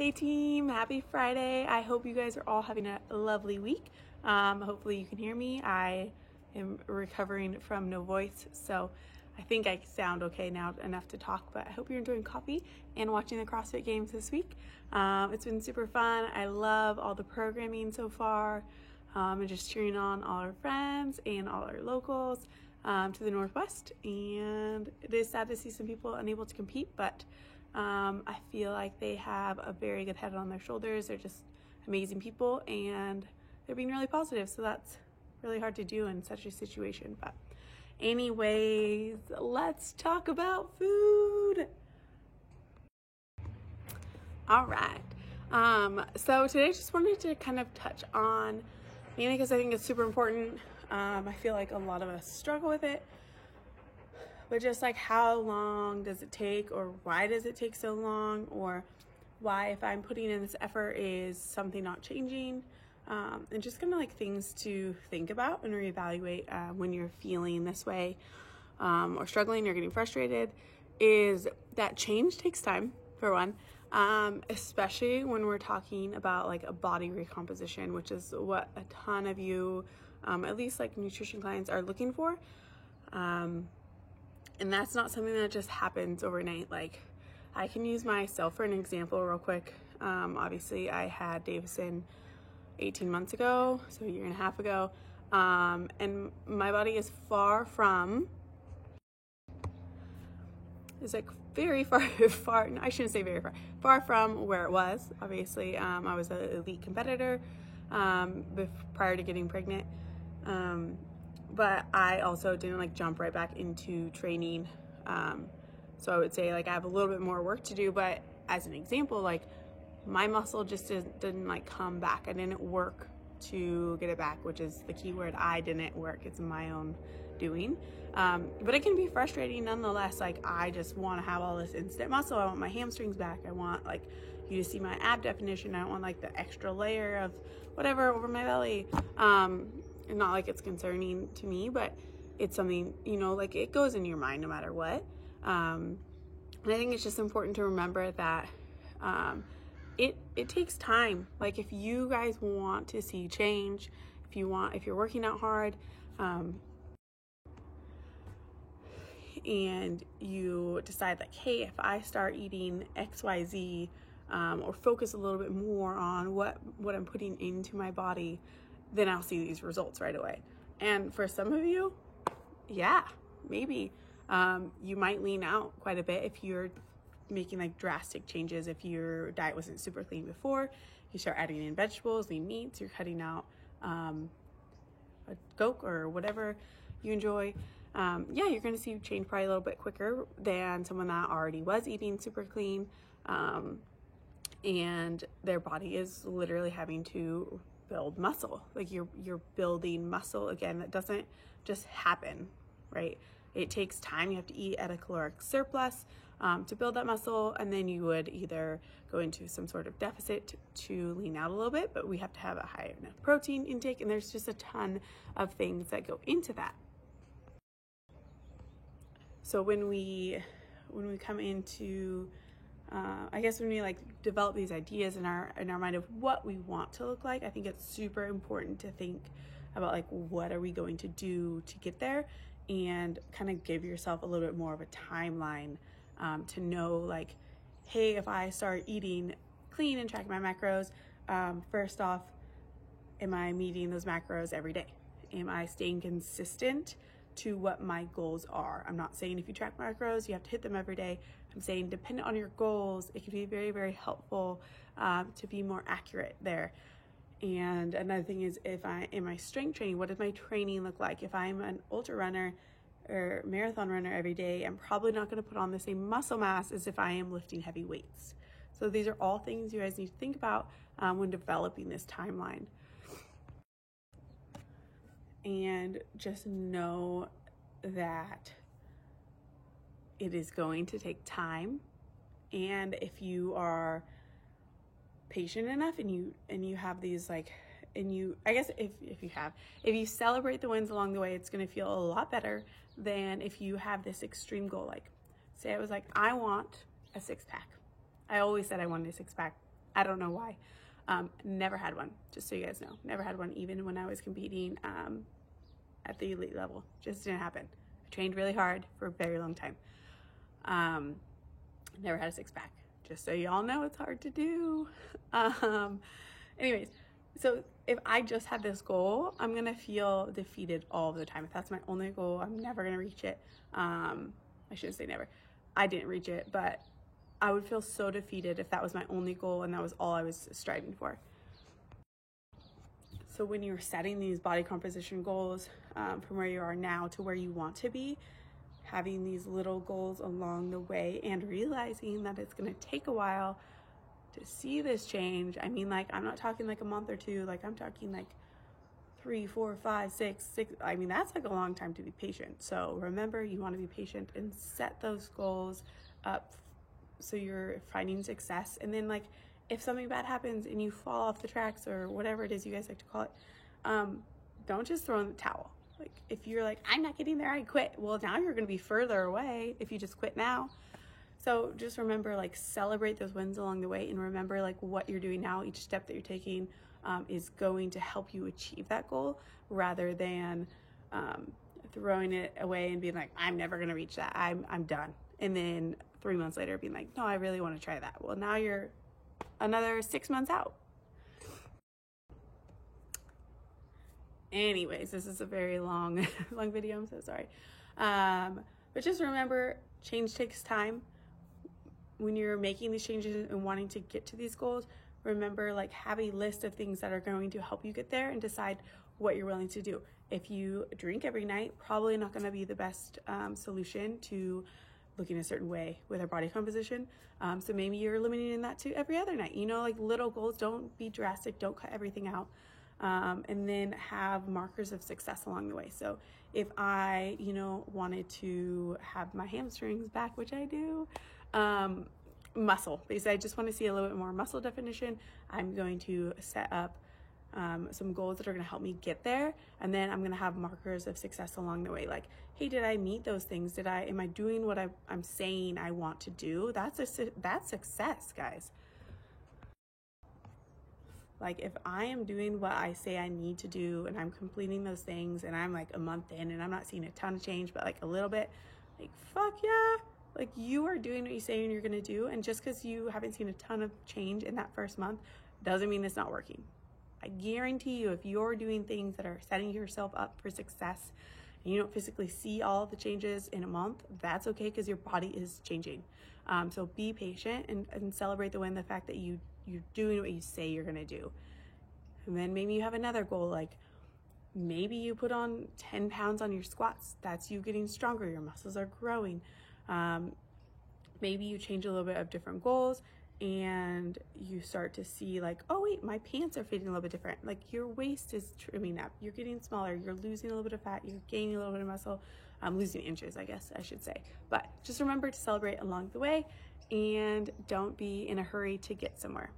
Hey team, happy Friday. I hope you guys are all having a lovely week. Hopefully you can hear me. I am recovering from no voice, so I think I sound okay now enough to talk, but I hope you're enjoying coffee and watching the CrossFit Games this week. It's been super fun. I love all the programming so far, and just cheering on all our friends and all our locals to the Northwest. And it is sad to see some people unable to compete, but I feel like they have a very good head on their shoulders. They're just amazing people and they're being really positive. So that's really hard to do in such a situation. But anyways, let's talk about food. All right. So today I just wanted to kind of touch on, mainly because I think it's super important. I feel like a lot of us struggle with it. But just like, how long does it take, or why does it take so long, or why, if I'm putting in this effort, is something not changing, and just kind of like things to think about and reevaluate when you're feeling this way, or struggling or getting frustrated, is that change takes time, for one, especially when we're talking about like a body recomposition, which is what a ton of you, at least like nutrition clients, are looking for. And that's not something that just happens overnight. Like, I can use myself for an example real quick. Obviously I had Davison 18 months ago, so a year and a half ago. And my body is far from, it's like very far, I shouldn't say very far from where it was. Obviously, I was an elite competitor, prior to getting pregnant. But I also didn't like jump right back into training. So I would say like I have a little bit more work to do, but as an example, like my muscle just didn't like come back. I didn't work to get it back, which is the key word. I didn't work. It's my own doing. But it can be frustrating nonetheless. Like, I just want to have all this instant muscle. I want my hamstrings back. I want like you to see my ab definition. I don't want like the extra layer of whatever over my belly. And not like it's concerning to me, but it's something, you know, like it goes in your mind no matter what. And I think it's just important to remember that it takes time. Like, if you guys want to see change, if you're working out hard, and you decide like, hey, if I start eating XYZ, or focus a little bit more on what I'm putting into my body, then I'll see these results right away. And for some of you, yeah, maybe you might lean out quite a bit if you're making like drastic changes. If your diet wasn't super clean before, you start adding in vegetables, lean meats, you're cutting out a Coke or whatever you enjoy. Yeah, you're going to see change probably a little bit quicker than someone that already was eating super clean, and their body is literally having to build muscle. Like, you're building muscle again. That doesn't just happen, right? It takes time. You have to eat at a caloric surplus to build that muscle, and then you would either go into some sort of deficit to lean out a little bit, but we have to have a high enough protein intake, and there's just a ton of things that go into that. So when we come into I guess when we like develop these ideas in our mind of what we want to look like, I think it's super important to think about like, what are we going to do to get there, and kind of give yourself a little bit more of a timeline, to know like, hey, if I start eating clean and tracking my macros, first off, am I meeting those macros every day? Am I staying consistent to what my goals are? I'm not saying if you track macros, you have to hit them every day. I'm saying, dependent on your goals, it can be very, very helpful to be more accurate there. And another thing is, if I am my strength training, what does my training look like? If I'm an ultra runner or marathon runner every day, I'm probably not going to put on the same muscle mass as if I am lifting heavy weights. So these are all things you guys need to think about when developing this timeline. And just know that it is going to take time. And if you are patient enough and you have these like, and you, I guess if you celebrate the wins along the way, it's going to feel a lot better than if you have this extreme goal. Like, say I was like, I want a 6-pack. I always said I wanted a 6-pack. I don't know why. Never had one, just so you guys know. Never had one, even when I was competing at the elite level. Just didn't happen. I trained really hard for a very long time. Never had a six-pack, just so y'all know it's hard to do. Anyways, so if I just had this goal, I'm gonna feel defeated all the time. If that's my only goal, I'm never gonna reach it. I shouldn't say never. I didn't reach it, but I would feel so defeated if that was my only goal and that was all I was striving for. So when you're setting these body composition goals from where you are now to where you want to be, having these little goals along the way and realizing that it's going to take a while to see this change. I mean, like, I'm not talking like a month or two, like I'm talking like 3, 4, 5, 6. I mean, that's like a long time to be patient. So remember, you want to be patient and set those goals up so you're finding success. And then, like, if something bad happens and you fall off the tracks or whatever it is you guys like to call it, don't just throw in the towel. Like, if you're like, I'm not getting there, I quit. Well, now you're going to be further away if you just quit now. So just remember, like, celebrate those wins along the way, and remember, like, what you're doing now, each step that you're taking is going to help you achieve that goal, rather than throwing it away and being like, I'm never going to reach that. I'm done. And then 3 months later being like, no, I really want to try that. Well, now you're another 6 months out. Anyways, this is a very long video. I'm so sorry. But just remember, change takes time. When you're making these changes and wanting to get to these goals, remember, like, have a list of things that are going to help you get there and decide what you're willing to do. If you drink every night, probably not going to be the best solution to looking a certain way with our body composition. So maybe you're limiting that to every other night. You know, like, little goals, don't be drastic, don't cut everything out. And then have markers of success along the way. So if I, wanted to have my hamstrings back, which I do, muscle, because I just want to see a little bit more muscle definition, I'm going to set up some goals that are going to help me get there, and then I'm going to have markers of success along the way. Like, hey, did I meet those things? Am I doing what I'm saying I want to do? That's success, guys. Like, if I am doing what I say I need to do and I'm completing those things and I'm like a month in and I'm not seeing a ton of change, but like a little bit, like, fuck yeah. Like, you are doing what you say you're gonna do, and just because you haven't seen a ton of change in that first month doesn't mean it's not working. I guarantee you, if you're doing things that are setting yourself up for success and you don't physically see all the changes in a month, that's okay, because your body is changing. So be patient and celebrate the win, the fact that you're doing what you say you're gonna do. And then maybe you have another goal, like maybe you put on 10 pounds on your squats. That's you getting stronger, your muscles are growing. Maybe you change a little bit of different goals and you start to see, like, oh wait, my pants are fitting a little bit different. Like, your waist is trimming up, you're getting smaller, you're losing a little bit of fat, you're gaining a little bit of muscle, losing inches, I guess I should say. But just remember to celebrate along the way and don't be in a hurry to get somewhere.